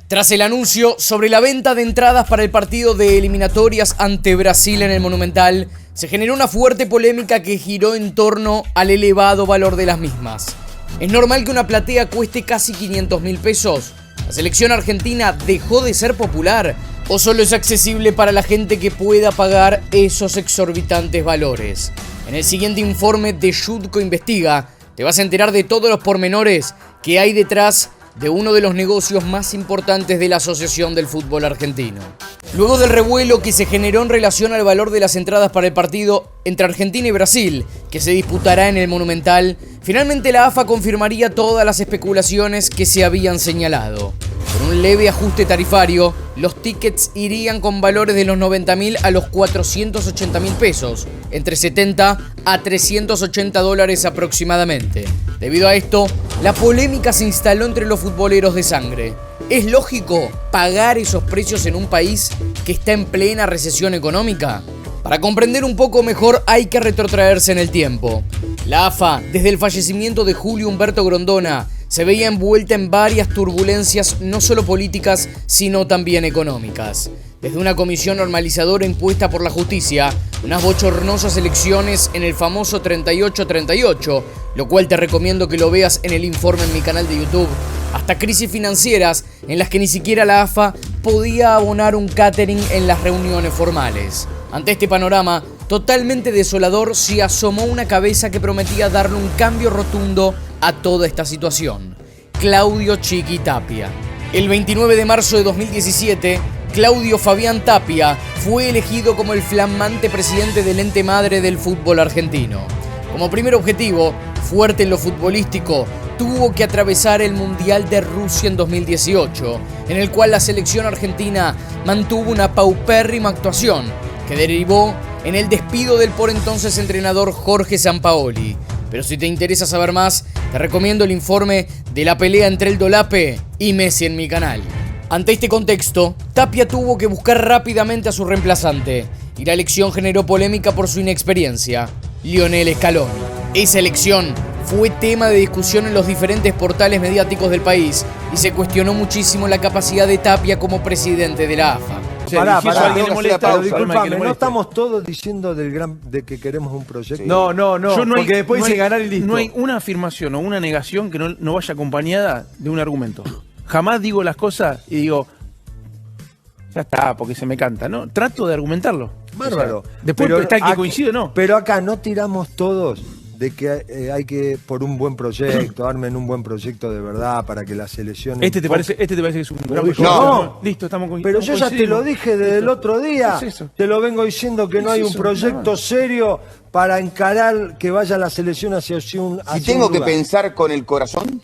Tras el anuncio sobre la venta de entradas para el partido de eliminatorias ante Brasil en el Monumental, se generó una fuerte polémica que giró en torno al elevado valor de las mismas. ¿Es normal que una platea cueste casi 500.000 pesos? ¿La selección argentina dejó de ser popular? ¿O solo es accesible para la gente que pueda pagar esos exorbitantes valores? En el siguiente informe de Yudco Investiga, te vas a enterar de todos los pormenores que hay detrás de uno de los negocios más importantes de la Asociación del Fútbol Argentino. Luego del revuelo que se generó en relación al valor de las entradas para el partido entre Argentina y Brasil, que se disputará en el Monumental, finalmente la AFA confirmaría todas las especulaciones que se habían señalado. Con un leve ajuste tarifario, los tickets irían con valores de los 90.000 a los 480.000 pesos, entre 70 a 380 dólares aproximadamente. Debido a esto, la polémica se instaló entre los futboleros de sangre. ¿Es lógico pagar esos precios en un país que está en plena recesión económica? Para comprender un poco mejor hay que retrotraerse en el tiempo. La AFA, desde el fallecimiento de Julio Humberto Grondona, se veía envuelta en varias turbulencias no solo políticas, sino también económicas. Desde una comisión normalizadora impuesta por la justicia, unas bochornosas elecciones en el famoso 38-38, lo cual te recomiendo que lo veas en el informe en mi canal de YouTube, hasta crisis financieras en las que ni siquiera la AFA podía abonar un catering en las reuniones formales. Ante este panorama totalmente desolador, se asomó una cabeza que prometía darle un cambio rotundo a toda esta situación: Claudio Chiqui Tapia. El 29 de marzo de 2017, Claudio Fabián Tapia fue elegido como el flamante presidente del ente madre del fútbol argentino. Como primer objetivo, fuerte en lo futbolístico, tuvo que atravesar el Mundial de Rusia en 2018, en el cual la selección argentina mantuvo una paupérrima actuación que derivó en el despido del por entonces entrenador Jorge Sampaoli. Pero si te interesa saber más, te recomiendo el informe de la pelea entre el Dolape y Messi en mi canal. Ante este contexto, Tapia tuvo que buscar rápidamente a su reemplazante, y la elección generó polémica por su inexperiencia: Lionel Scaloni. Esa elección fue tema de discusión en los diferentes portales mediáticos del país y se cuestionó muchísimo la capacidad de Tapia como presidente de la AFA. Pará, disculpame, no estamos todos diciendo de que queremos un proyecto. No, Yo porque después dice ganar y listo. No hay una afirmación o una negación que no vaya acompañada de un argumento. Jamás digo las cosas y digo, ya está, porque se me canta, ¿no? Trato de argumentarlo. Bárbaro. O sea, después está el que coincide o no. Pero acá no tiramos todos de que hay que, por un buen proyecto, armen un buen proyecto de verdad para que las elecciones... ¿Este te parece que es un gran proyecto? No. Listo, estamos con... Pero yo ya te lo dije desde el otro día. ¿Qué es eso? Te lo vengo diciendo que no hay un proyecto serio para encarar que vaya la selección hacia un... Si tengo que pensar con el corazón,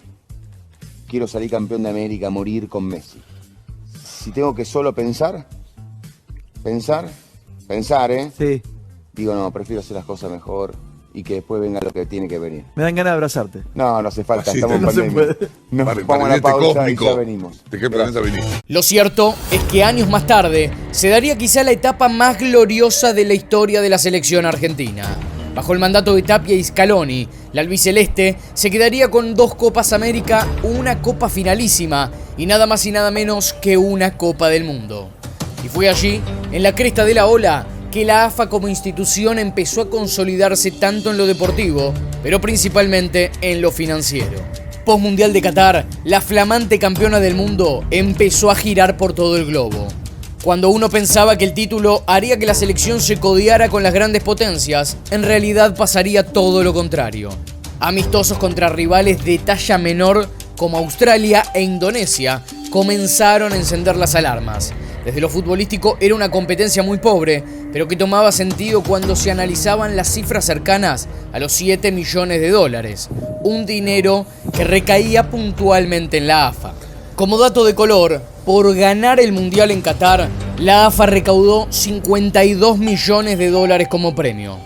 quiero salir campeón de América, morir con Messi. Si tengo que solo pensar, Sí. digo no, prefiero hacer las cosas mejor y que después venga lo que tiene que venir. Me dan ganas de abrazarte. No hace falta, Así estamos en no se pandemia. puede. Nos vamos a la pausa y ya venimos. Lo cierto es que años más tarde se daría quizá la etapa más gloriosa de la historia de la selección argentina. Bajo el mandato de Tapia y Scaloni, la albiceleste se quedaría con 2 Copas América, una Copa Finalísima y nada más y nada menos que una Copa del Mundo. Y fue allí, en la cresta de la ola, que la AFA como institución empezó a consolidarse tanto en lo deportivo, pero principalmente en lo financiero. Post-Mundial de Qatar, la flamante campeona del mundo empezó a girar por todo el globo. Cuando uno pensaba que el título haría que la selección se codeara con las grandes potencias, en realidad pasaría todo lo contrario. Amistosos contra rivales de talla menor como Australia e Indonesia comenzaron a encender las alarmas. Desde lo futbolístico era una competencia muy pobre, pero que tomaba sentido cuando se analizaban las cifras cercanas a los 7 millones de dólares, un dinero que recaía puntualmente en la AFA. Como dato de color, por ganar el Mundial en Qatar, la AFA recaudó 52 millones de dólares como premio.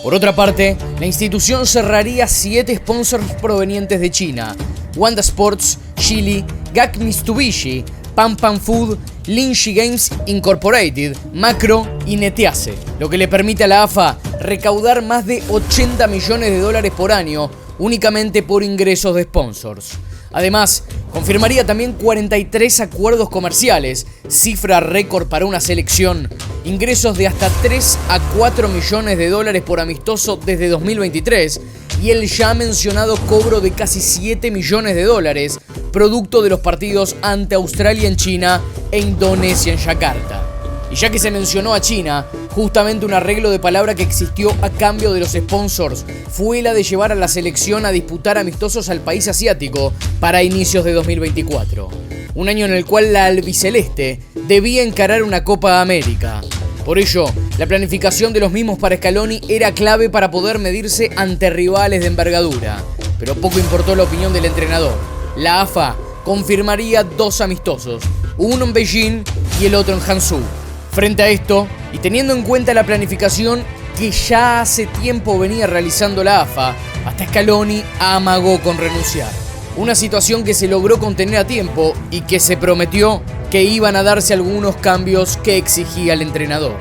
Por otra parte, la institución cerraría 7 sponsors provenientes de China: Wanda Sports, Chile, GAC Mitsubishi, Pan Pan Food, Linchi Games Incorporated, Macro y Netease, lo que le permite a la AFA recaudar más de 80 millones de dólares por año, únicamente por ingresos de sponsors. Además, confirmaría también 43 acuerdos comerciales, cifra récord para una selección, ingresos de hasta 3 a 4 millones de dólares por amistoso desde 2023 y el ya mencionado cobro de casi 7 millones de dólares, producto de los partidos ante Australia en China e Indonesia en Yakarta. Y ya que se mencionó a China, justamente un arreglo de palabra que existió a cambio de los sponsors fue la de llevar a la selección a disputar amistosos al país asiático para inicios de 2024. Un año en el cual la albiceleste debía encarar una Copa América. Por ello, la planificación de los mismos para Scaloni era clave para poder medirse ante rivales de envergadura. Pero poco importó la opinión del entrenador. La AFA confirmaría 2 amistosos, uno en Beijing y el otro en Hangzhou. Frente a esto, y teniendo en cuenta la planificación que ya hace tiempo venía realizando la AFA, hasta Scaloni amagó con renunciar. Una situación que se logró contener a tiempo y que se prometió que iban a darse algunos cambios que exigía el entrenador.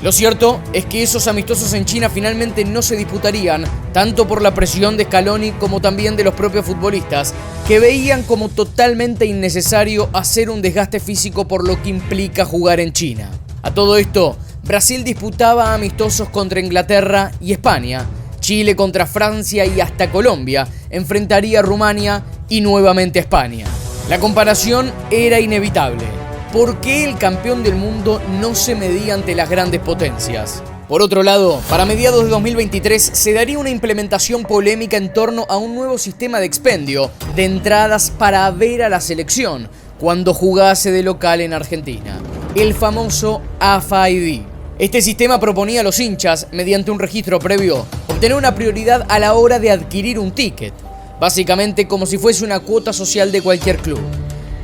Lo cierto es que esos amistosos en China finalmente no se disputarían, tanto por la presión de Scaloni como también de los propios futbolistas, que veían como totalmente innecesario hacer un desgaste físico por lo que implica jugar en China. A todo esto, Brasil disputaba amistosos contra Inglaterra y España, Chile contra Francia y hasta Colombia, enfrentaría a Rumania y nuevamente a España. La comparación era inevitable. ¿Por qué el campeón del mundo no se medía ante las grandes potencias? Por otro lado, para mediados de 2023 se daría una implementación polémica en torno a un nuevo sistema de expendio de entradas para ver a la selección cuando jugase de local en Argentina. El famoso AFA ID. Este sistema proponía a los hinchas, mediante un registro previo, obtener una prioridad a la hora de adquirir un ticket, básicamente como si fuese una cuota social de cualquier club.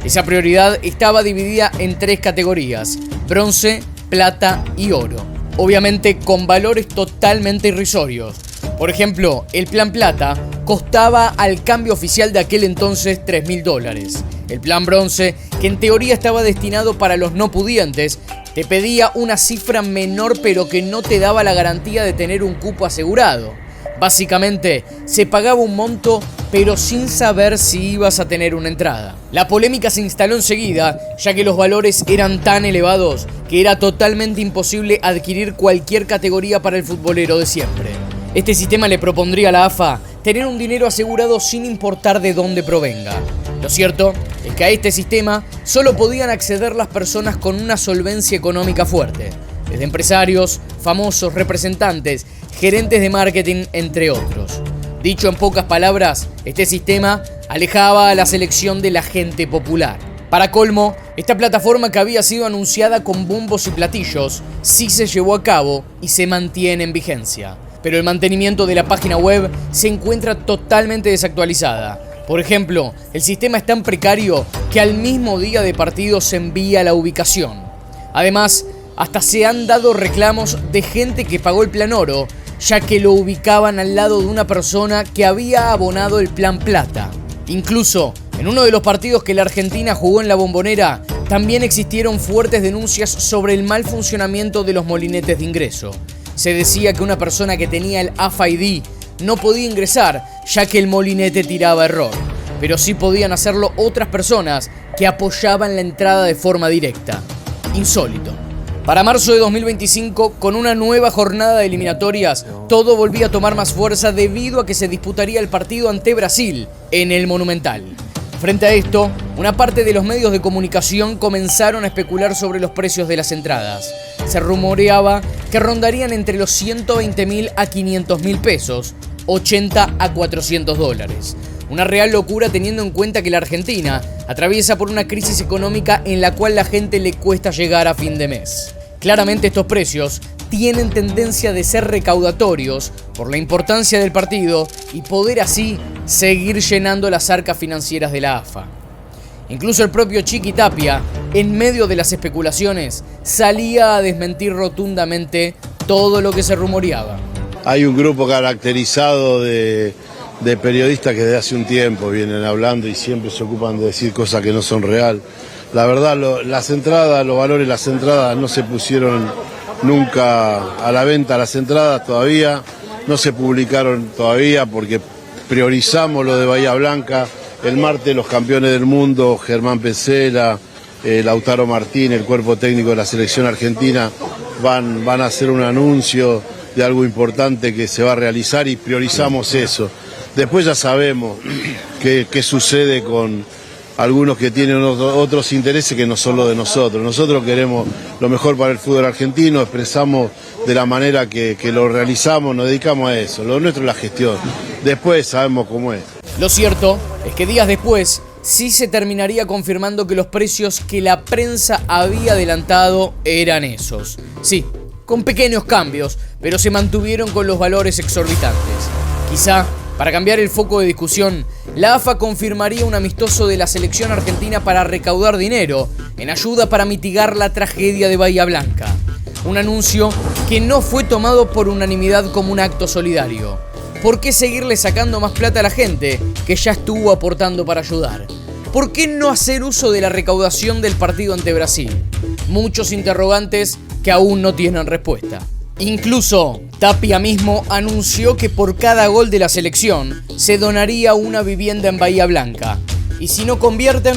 Esa prioridad estaba dividida en 3 categorías: bronce, plata y oro, obviamente con valores totalmente irrisorios. Por ejemplo, el plan plata costaba al cambio oficial de aquel entonces $3.000. El plan bronce, que en teoría estaba destinado para los no pudientes, te pedía una cifra menor pero que no te daba la garantía de tener un cupo asegurado. Básicamente, se pagaba un monto pero sin saber si ibas a tener una entrada. La polémica se instaló enseguida, ya que los valores eran tan elevados que era totalmente imposible adquirir cualquier categoría para el futbolero de siempre. Este sistema le propondría a la AFA tener un dinero asegurado sin importar de dónde provenga. Lo cierto es que a este sistema solo podían acceder las personas con una solvencia económica fuerte, desde empresarios, famosos, representantes, gerentes de marketing, entre otros. Dicho en pocas palabras, este sistema alejaba a la selección de la gente popular. Para colmo, esta plataforma que había sido anunciada con bombos y platillos sí se llevó a cabo y se mantiene en vigencia. Pero el mantenimiento de la página web se encuentra totalmente desactualizada. Por ejemplo, el sistema es tan precario que al mismo día de partido se envía la ubicación. Además, hasta se han dado reclamos de gente que pagó el plan oro, ya que lo ubicaban al lado de una persona que había abonado el plan plata. Incluso, en uno de los partidos que la Argentina jugó en la Bombonera, también existieron fuertes denuncias sobre el mal funcionamiento de los molinetes de ingreso. Se decía que una persona que tenía el AFA ID no podía ingresar, ya que el molinete tiraba error, pero sí podían hacerlo otras personas que apoyaban la entrada de forma directa. Insólito. Para marzo de 2025, con una nueva jornada de eliminatorias, todo volvía a tomar más fuerza debido a que se disputaría el partido ante Brasil en el Monumental. Frente a esto, una parte de los medios de comunicación comenzaron a especular sobre los precios de las entradas. Se rumoreaba que rondarían entre los 120.000 a 500.000 pesos, 80 a 400 dólares. Una real locura teniendo en cuenta que la Argentina atraviesa por una crisis económica en la cual la gente le cuesta llegar a fin de mes. Claramente estos precios tienen tendencia de ser recaudatorios por la importancia del partido y poder así seguir llenando las arcas financieras de la AFA. Incluso el propio Chiqui Tapia, en medio de las especulaciones, salía a desmentir rotundamente todo lo que se rumoreaba. Hay un grupo caracterizado de periodistas que desde hace un tiempo vienen hablando y siempre se ocupan de decir cosas que no son real. La verdad, las entradas, los valores de las entradas no se pusieron nunca a la venta, las entradas todavía no se publicaron todavía porque priorizamos lo de Bahía Blanca. El martes los campeones del mundo, Germán Pesela, Lautaro Martín, el cuerpo técnico de la selección argentina, van a hacer un anuncio de algo importante que se va a realizar y priorizamos eso. Después ya sabemos qué sucede con algunos que tienen otros intereses que no son los de nosotros. Nosotros queremos lo mejor para el fútbol argentino, expresamos de la manera que lo realizamos, nos dedicamos a eso. Lo nuestro es la gestión. Después sabemos cómo es. Lo cierto es que días después sí se terminaría confirmando que los precios que la prensa había adelantado eran esos. Sí, con pequeños cambios, pero se mantuvieron con los valores exorbitantes. Quizá, para cambiar el foco de discusión, la AFA confirmaría un amistoso de la selección argentina para recaudar dinero en ayuda para mitigar la tragedia de Bahía Blanca. Un anuncio que no fue tomado por unanimidad como un acto solidario. ¿Por qué seguirle sacando más plata a la gente que ya estuvo aportando para ayudar? ¿Por qué no hacer uso de la recaudación del partido ante Brasil? Muchos interrogantes que aún no tienen respuesta. Incluso Tapia mismo anunció que por cada gol de la selección se donaría una vivienda en Bahía Blanca. Y si no convierten,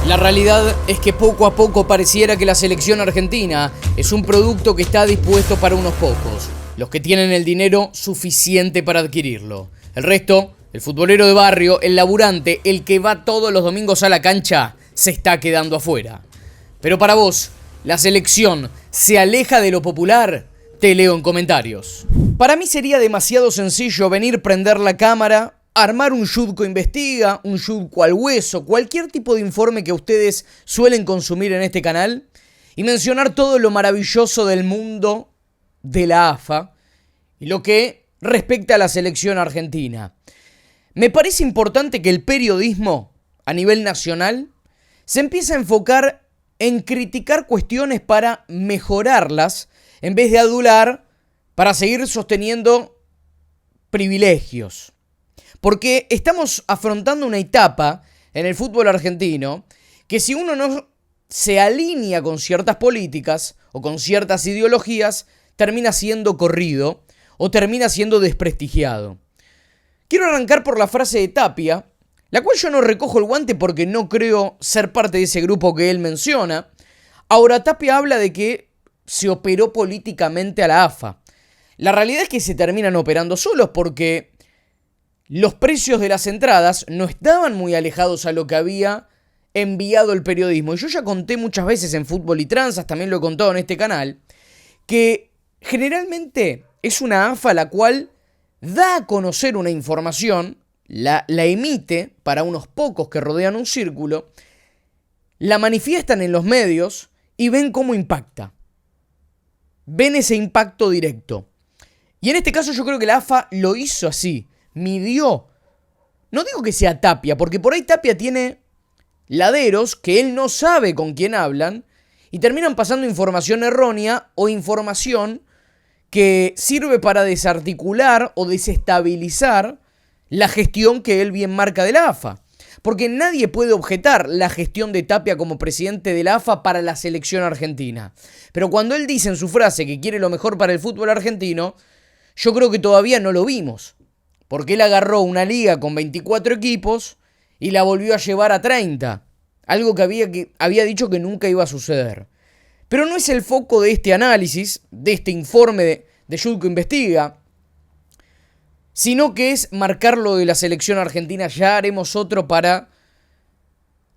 la realidad es que poco a poco pareciera que la selección argentina es un producto que está dispuesto para unos pocos, los que tienen el dinero suficiente para adquirirlo. El resto, el futbolero de barrio, el laburante, el que va todos los domingos a la cancha, se está quedando afuera. Pero para vos, ¿la selección se aleja de lo popular? Te leo en comentarios. Para mí sería demasiado sencillo venir, prender la cámara, armar un Yudco Investiga, un Yudco al Hueso, cualquier tipo de informe que ustedes suelen consumir en este canal y mencionar todo lo maravilloso del mundo de la AFA y lo que respecta a la selección argentina. Me parece importante que el periodismo a nivel nacional se empiece a enfocar en criticar cuestiones para mejorarlas en vez de adular para seguir sosteniendo privilegios. Porque estamos afrontando una etapa en el fútbol argentino que si uno no se alinea con ciertas políticas o con ciertas ideologías, termina siendo corrido o termina siendo desprestigiado. Quiero arrancar por la frase de Tapia, la cual yo no recojo el guante porque no creo ser parte de ese grupo que él menciona. Ahora Tapia habla de que se operó políticamente a la AFA. La realidad es que se terminan operando solos porque los precios de las entradas no estaban muy alejados a lo que había enviado el periodismo. Y yo ya conté muchas veces en Fútbol y Tranzas, también lo he contado en este canal, que generalmente es una AFA la cual da a conocer una información, la emite para unos pocos que rodean un círculo, la manifiestan en los medios y ven cómo impacta. Ven ese impacto directo. Y en este caso yo creo que la AFA lo hizo así, midió. No digo que sea Tapia, porque por ahí Tapia tiene laderos que él no sabe con quién hablan y terminan pasando información errónea o información que sirve para desarticular o desestabilizar la gestión que él bien marca de la AFA. Porque nadie puede objetar la gestión de Tapia como presidente de la AFA para la selección argentina. Pero cuando él dice en su frase que quiere lo mejor para el fútbol argentino, yo creo que todavía no lo vimos. Porque él agarró una liga con 24 equipos y la volvió a llevar a 30. Algo que había dicho que nunca iba a suceder. Pero no es el foco de este análisis, de este informe de Yudco Investiga, sino que es marcar lo de la selección argentina. Ya haremos otro para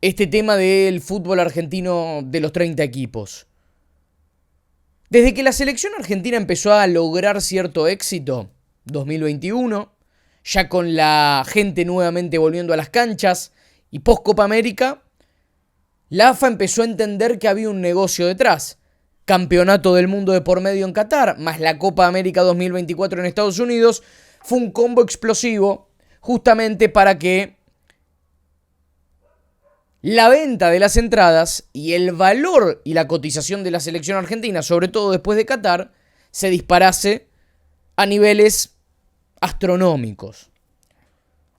este tema del fútbol argentino de los 30 equipos. Desde que la selección argentina empezó a lograr cierto éxito, 2021, ya con la gente nuevamente volviendo a las canchas y post Copa América, la AFA empezó a entender que había un negocio detrás. Campeonato del mundo de por medio en Qatar, más la Copa América 2024 en Estados Unidos, fue un combo explosivo justamente para que la venta de las entradas y el valor y la cotización de la selección argentina, sobre todo después de Qatar, se disparase a niveles astronómicos.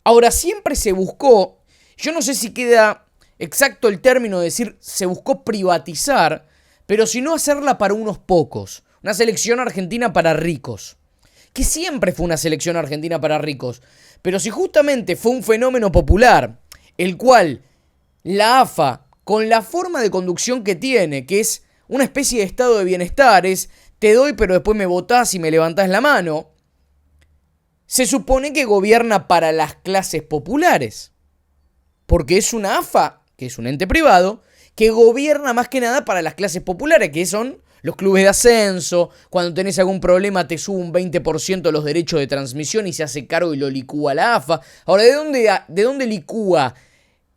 Ahora, siempre se buscó, yo no sé si queda exacto el término de decir se buscó privatizar, pero si no hacerla para unos pocos, una selección argentina para ricos. Que siempre fue una selección argentina para ricos, Pero si justamente fue un fenómeno popular, el cual la AFA, con la forma de conducción que tiene, que es una especie de estado de bienestar, es te doy pero después me votás y me levantás la mano, se supone que gobierna para las clases populares. Porque es una AFA, que es un ente privado, que gobierna más que nada para las clases populares, que son los clubes de ascenso. Cuando tenés algún problema te sube un 20% los derechos de transmisión y se hace cargo y lo licúa la AFA. Ahora, ¿de dónde licúa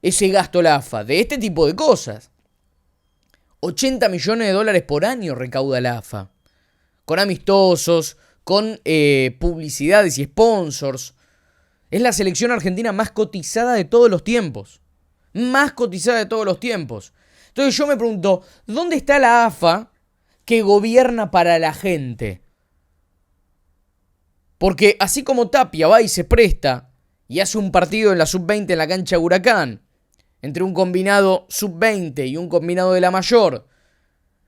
ese gasto la AFA? De este tipo de cosas. 80 millones de dólares por año recauda la AFA. Con amistosos, con publicidades y sponsors. Es la selección argentina más cotizada de todos los tiempos. Más cotizada de todos los tiempos. Entonces yo me pregunto, ¿dónde está la AFA que gobierna para la gente? Porque así como Tapia va y se presta y hace un partido en la sub-20 en la cancha de Huracán, entre un combinado sub-20 y un combinado de la mayor,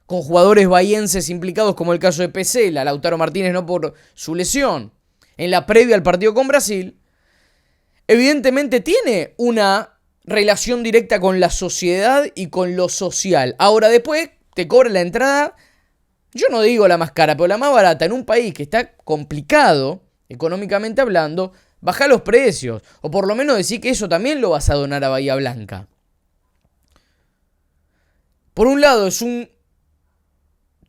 con jugadores bahienses implicados como el caso de Pesela, Lautaro Martínez no por su lesión, en la previa al partido con Brasil, evidentemente tiene una relación directa con la sociedad y con lo social. Ahora después te cobra la entrada, yo no digo la más cara, pero la más barata, en un país que está complicado, económicamente hablando, baja los precios. O por lo menos decir que eso también lo vas a donar a Bahía Blanca. Por un lado es un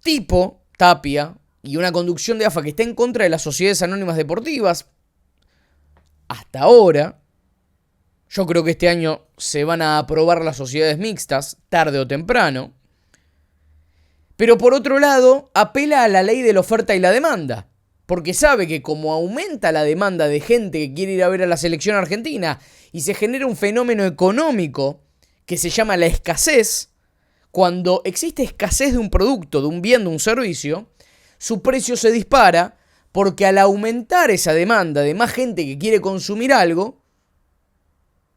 tipo, Tapia, y una conducción de AFA que está en contra de las sociedades anónimas deportivas. Hasta ahora, yo creo que este año se van a aprobar las sociedades mixtas, tarde o temprano. Pero por otro lado, apela a la ley de la oferta y la demanda. Porque sabe que como aumenta la demanda de gente que quiere ir a ver a la selección argentina y se genera un fenómeno económico que se llama la escasez, cuando existe escasez de un producto, de un bien, de un servicio, su precio se dispara porque al aumentar esa demanda de más gente que quiere consumir algo,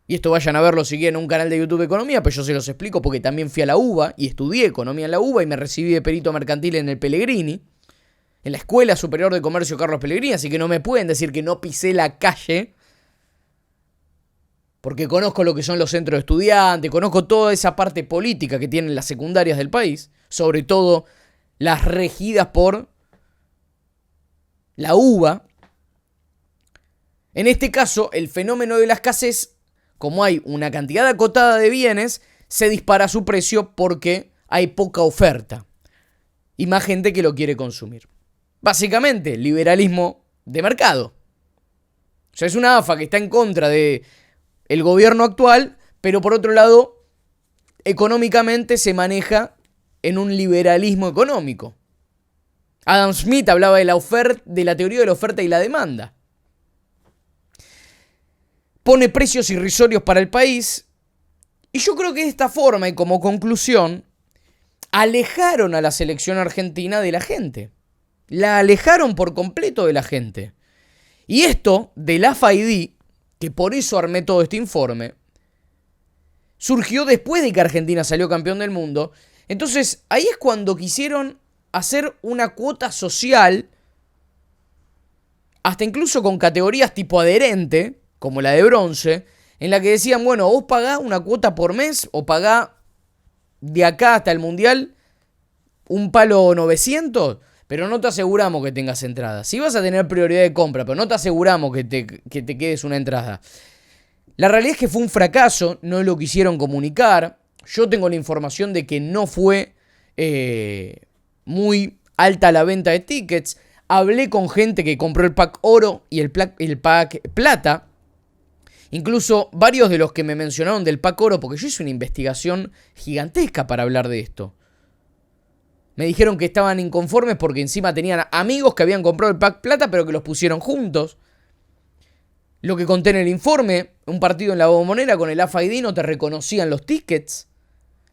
y esto vayan a verlo si quieren en un canal de YouTube de Economía, pero yo se los explico porque también fui a la UBA y estudié Economía en la UBA y me recibí de perito mercantil en el Pellegrini, en la Escuela Superior de Comercio Carlos Pellegrini, así que no me pueden decir que no pisé la calle, porque conozco lo que son los centros de estudiantes, conozco toda esa parte política que tienen las secundarias del país, sobre todo las regidas por la UBA. En este caso, el fenómeno de la escasez, como hay una cantidad acotada de bienes, se dispara su precio porque hay poca oferta y más gente que lo quiere consumir. Básicamente, liberalismo de mercado. O sea, es una AFA que está en contra del gobierno actual, pero por otro lado, económicamente se maneja en un liberalismo económico. Adam Smith hablaba de la teoría de la oferta y la demanda. Pone precios irrisorios para el país. Y yo creo que de esta forma y como conclusión, alejaron a la selección argentina de la gente. La alejaron por completo de la gente. Y esto del AFA-ID, que por eso armé todo este informe, surgió después de que Argentina salió campeón del mundo. Entonces ahí es cuando quisieron hacer una cuota social, hasta incluso con categorías tipo adherente, como la de bronce, en la que decían, bueno, vos pagás una cuota por mes o pagás de acá hasta el Mundial un palo 900, pero no te aseguramos que tengas entrada. Sí vas a tener prioridad de compra, pero no te aseguramos que te quedes una entrada. La realidad es que fue un fracaso, no lo quisieron comunicar. Yo tengo la información de que no fue muy alta la venta de tickets. Hablé con gente que compró el pack oro y el pack plata. Incluso varios de los que me mencionaron del pack oro, porque yo hice una investigación gigantesca para hablar de esto. Me dijeron que estaban inconformes porque encima tenían amigos que habían comprado el pack plata, pero que los pusieron juntos. Lo que conté en el informe, un partido en la Bombonera con el AFA-ID no te reconocían los tickets.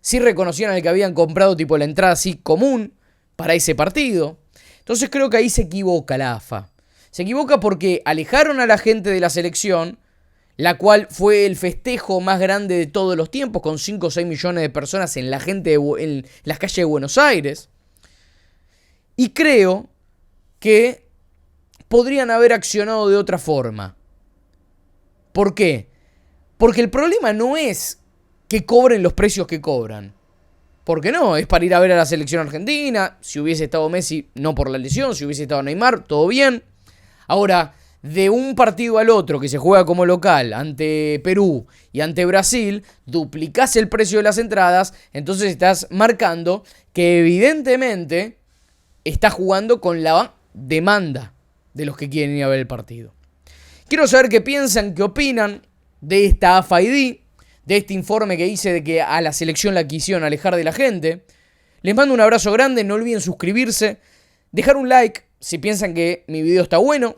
Sí reconocían al que habían comprado tipo la entrada así común para ese partido. Entonces creo que ahí se equivoca la AFA. Se equivoca porque alejaron a la gente de la selección, la cual fue el festejo más grande de todos los tiempos, con 5 o 6 millones de personas en las calles de Buenos Aires. Y creo que podrían haber accionado de otra forma. ¿Por qué? Porque el problema no es que cobren los precios que cobran. Porque no, es para ir a ver a la selección argentina. Si hubiese estado Messi, no por la lesión. Si hubiese estado Neymar, todo bien. Ahora, de un partido al otro que se juega como local ante Perú y ante Brasil, duplicás el precio de las entradas, entonces estás marcando que evidentemente estás jugando con la demanda de los que quieren ir a ver el partido. Quiero saber qué piensan, qué opinan de esta AFAID, de este informe que hice de que a la selección la quisieron alejar de la gente. Les mando un abrazo grande, no olviden suscribirse, dejar un like si piensan que mi video está bueno.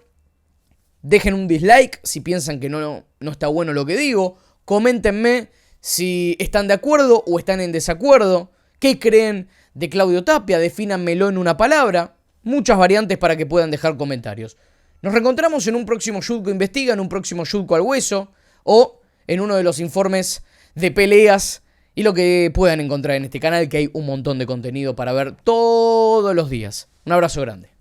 Dejen un dislike si piensan que no está bueno lo que digo. Coméntenme si están de acuerdo o están en desacuerdo. ¿Qué creen de Claudio Tapia? Defínanmelo en una palabra. Muchas variantes para que puedan dejar comentarios. Nos reencontramos en un próximo Yulco Investiga, en un próximo Yulco al Hueso o en uno de los informes de peleas y lo que puedan encontrar en este canal, que hay un montón de contenido para ver todos los días. Un abrazo grande.